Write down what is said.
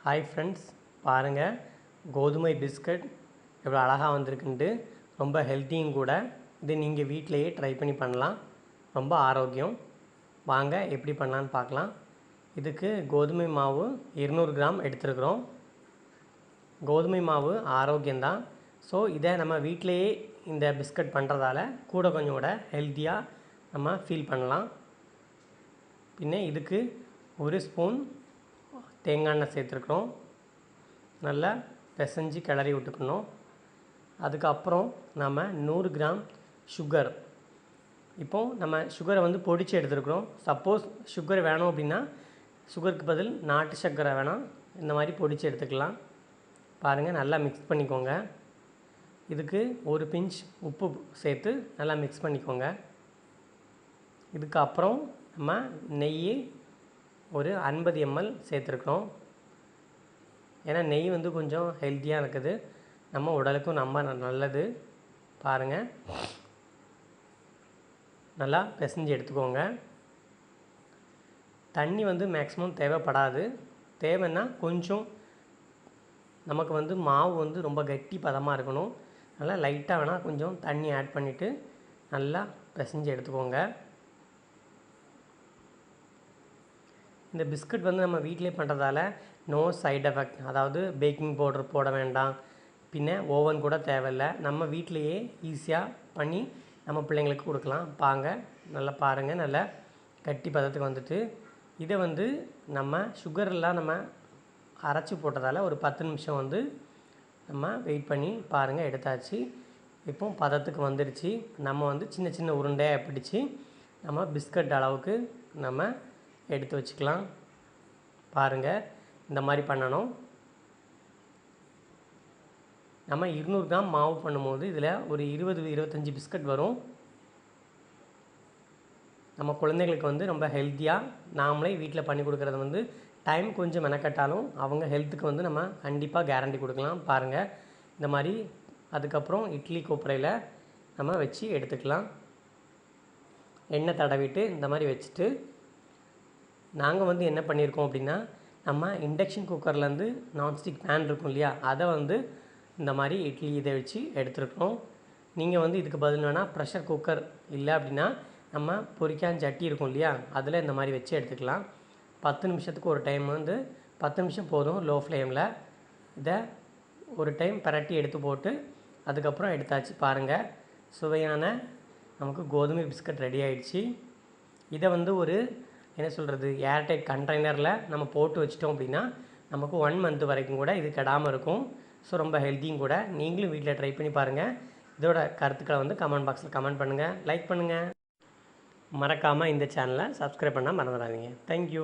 Hi friends, பாருங்கள் கோதுமை biscuit எவ்வளோ அழகாக வந்திருக்குன்ட்டு. ரொம்ப ஹெல்த்தியும் கூட. இது நீங்கள் வீட்டிலையே ட்ரை பண்ணி பண்ணலாம். ரொம்ப ஆரோக்கியம். வாங்க எப்படி பண்ணலான்னு பார்க்கலாம். இதுக்கு கோதுமை மாவு 200 கிராம் எடுத்துருக்குறோம். கோதுமை மாவு ஆரோக்கியம்தான். ஸோ இதை நம்ம வீட்டிலையே இந்த பிஸ்கட் பண்ணுறதால கூட கொஞ்சம் கூட ஹெல்த்தியாக நம்ம ஃபீல் பண்ணலாம். பின்ன இதுக்கு 1 ஸ்பூன் தேங்காய் எண்ணெய் சேர்த்துருக்குறோம். நல்லா பிசைஞ்சு கிளறி விட்டுக்கணும். அதுக்கப்புறம் நம்ம 100 கிராம் சுகர். இப்போது நம்ம சுகரை பொடிச்சு எடுத்துருக்குறோம். சப்போஸ் சுகர் வேணும் அப்படின்னா சுகருக்கு பதில் நாட்டு சர்க்கரை வேணாம், இந்த மாதிரி பொடிச்சு எடுத்துக்கலாம். பாருங்கள், நல்லா மிக்ஸ் பண்ணிக்கோங்க. இதுக்கு ஒரு பிஞ்ச் உப்பு சேர்த்து நல்லா மிக்ஸ் பண்ணிக்கோங்க. இதுக்கப்புறம் நம்ம நெய் ஒரு 50 ml சேர்த்துருக்குறோம். ஏன்னா நெய் கொஞ்சம் ஹெல்த்தியாக இருக்குது, நம்ம உடலுக்கும் ரொம்ப நல்லது. பாருங்கள், நல்லா பிசைஞ்சு எடுத்துக்கோங்க. தண்ணி மேக்ஸிமம் தேவைப்படாது. தேவைன்னா கொஞ்சம் நமக்கு மாவு ரொம்ப கட்டி பதமாக இருக்கணும். நல்லா லைட்டாக வேணால் கொஞ்சம் தண்ணி ஆட் பண்ணிவிட்டு நல்லா பிசைஞ்சு எடுத்துக்கோங்க. இந்த பிஸ்கட் நம்ம வீட்டிலே பண்ணுறதால நோ சைட் எஃபெக்ட். அதாவது பேக்கிங் பவுடர் போட வேண்டாம், பின்ன ஓவன் கூட தேவையில்லை. நம்ம வீட்டிலையே ஈஸியாக பண்ணி நம்ம பிள்ளைங்களுக்கு கொடுக்கலாம். நல்லா பாருங்கள், நல்லா கட்டி பதத்துக்கு வந்துட்டு இதை நம்ம சுகரெல்லாம் நம்ம அரைச்சி போட்டதால் ஒரு 10 நிமிஷம் நம்ம வெயிட் பண்ணி பாருங்கள், எடுத்தாச்சு. இப்போ பதத்துக்கு வந்துடுச்சு. நம்ம சின்ன சின்ன உருண்டையாக பிடிச்சி நம்ம பிஸ்கட் அளவுக்கு நம்ம எடுத்து வச்சுக்கலாம். பாருங்கள், இந்த மாதிரி பண்ணணும். நம்ம 200 கிராம் மாவு பண்ணும்போது இதில் ஒரு 20-25 பிஸ்கட் வரும். நம்ம குழந்தைங்களுக்கு ரொம்ப ஹெல்த்தியாக நாமளே வீட்டில் பண்ணி கொடுக்குறது டைம் கொஞ்சம் மெனக்கட்டாலும் அவங்க ஹெல்த்துக்கு நம்ம கண்டிப்பாக கேரண்டி கொடுக்கலாம். பாருங்கள், இந்த மாதிரி. அதுக்கப்புறம் இட்லி கொப்பரையில் நம்ம வச்சு எடுத்துக்கலாம். எண்ணெய் தடவிட்டு இந்த மாதிரி வச்சுட்டு நாங்கள் என்ன பண்ணியிருக்கோம் அப்படின்னா, நம்ம இண்டக்ஷன் குக்கர்லேருந்து நான்ஸ்டிக் பேன் இருக்கும் இல்லையா, அதை இந்த மாதிரி இட்லி இதை வச்சு எடுத்துருக்கோம். நீங்கள் இதுக்கு பதில் வேணால் ப்ரெஷர் குக்கர் இல்லை அப்படின்னா நம்ம பொரிக்கான் சட்டி இருக்கும் இல்லையா, அதில் இந்த மாதிரி வச்சு எடுத்துக்கலாம். 10 நிமிஷத்துக்கு ஒரு டைம் 10 நிமிஷம் போதும் லோ ஃப்ளேமில். இதை ஒரு டைம் பரட்டி எடுத்து போட்டு அதுக்கப்புறம் எடுத்தாச்சு. பாருங்கள், சுவையான நமக்கு கோதுமை பிஸ்கட் ரெடி ஆகிடுச்சு. இதை ஒரு என்ன சொல்கிறது, ஏர்டைட் கண்டெய்னரில் நம்ம போட்டு வச்சிட்டோம் அப்படின்னா நமக்கு 1 மந்த் வரைக்கும் கூட இது கெடாமல் இருக்கும். ஸோ ரொம்ப ஹெல்த்தியும் கூட. நீங்களும் வீட்டில் ட்ரை பண்ணி பாருங்கள். இதோட கருத்துக்களை கமெண்ட் பாக்ஸில் கமெண்ட் பண்ணுங்கள், லைக் பண்ணுங்கள். மறக்காமல் இந்த சேனலை சப்ஸ்கிரைப் பண்ணால் மறந்துடாதீங்க. தேங்க்யூ.